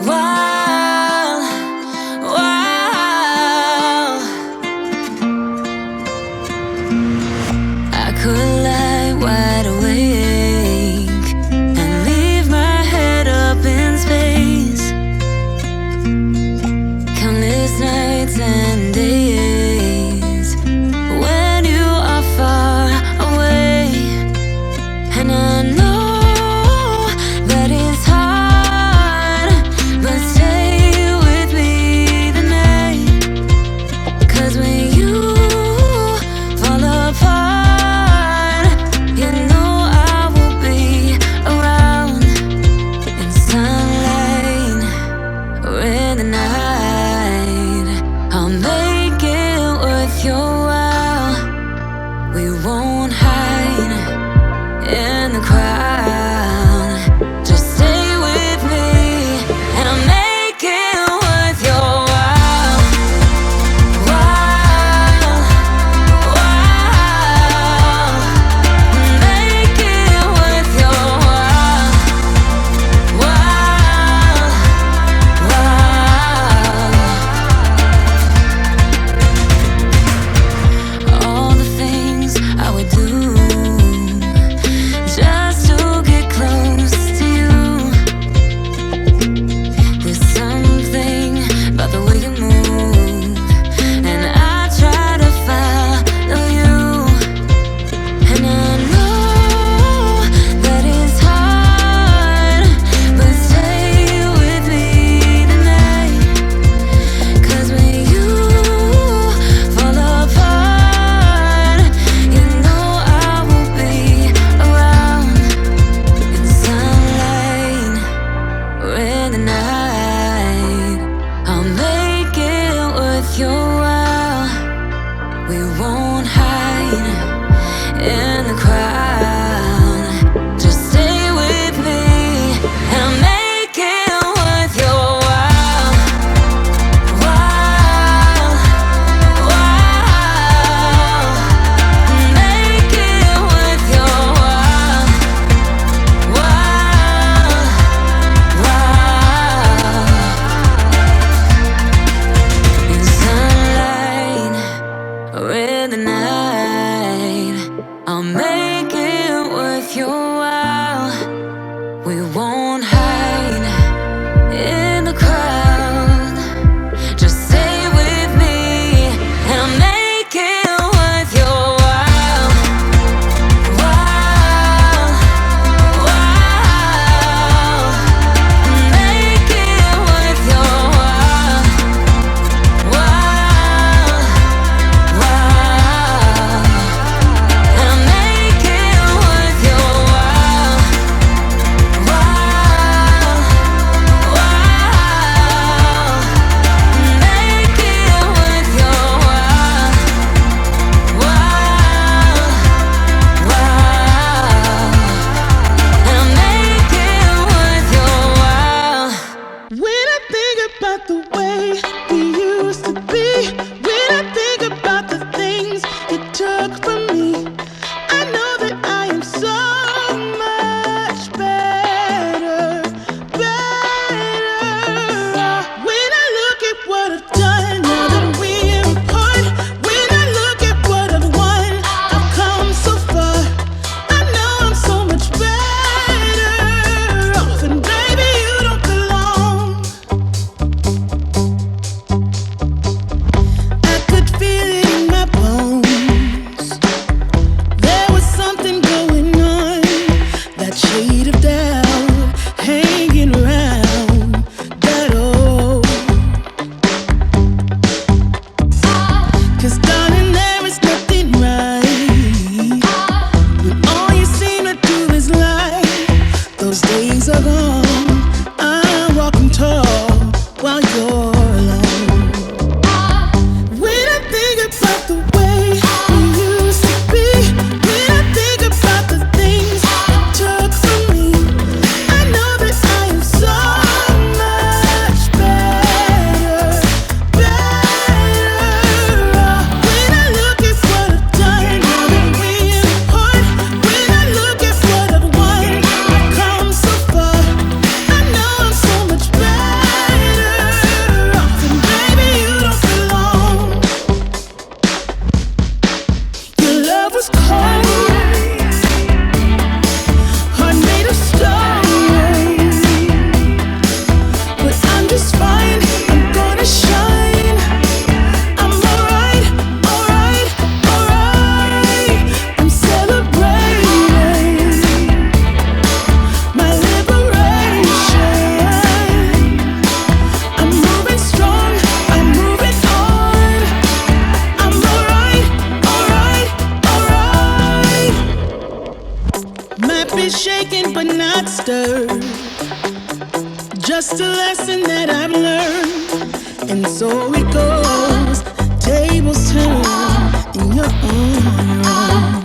while, while I could lie wide awake and leave my head up in space. Countless nights and days when you are far away, and I know that it's hard, but stay with me tonight. 'Cause when you fall apart, you know I will be around in sunlight or in the night. I'll make it worth your while. We won't hide in the crowd. Just stay with me, and I'll make it worth your while. While, while, make it worth your while. While, while, all the things I would do just to get close to you. There's something about the way you move, and I try to follow you. And I know that it's hard, but stay with me tonight. 'Cause when you fall apart, you know I will be around in sunlight or in the night. I'll make it worth your while. We won't hide in the crowd. Just stay with me, and I'll make it worth your while. While, while, make it worth your while. While, while. just a lesson that I've learned. And so it goes, tables turn, and you're on your own.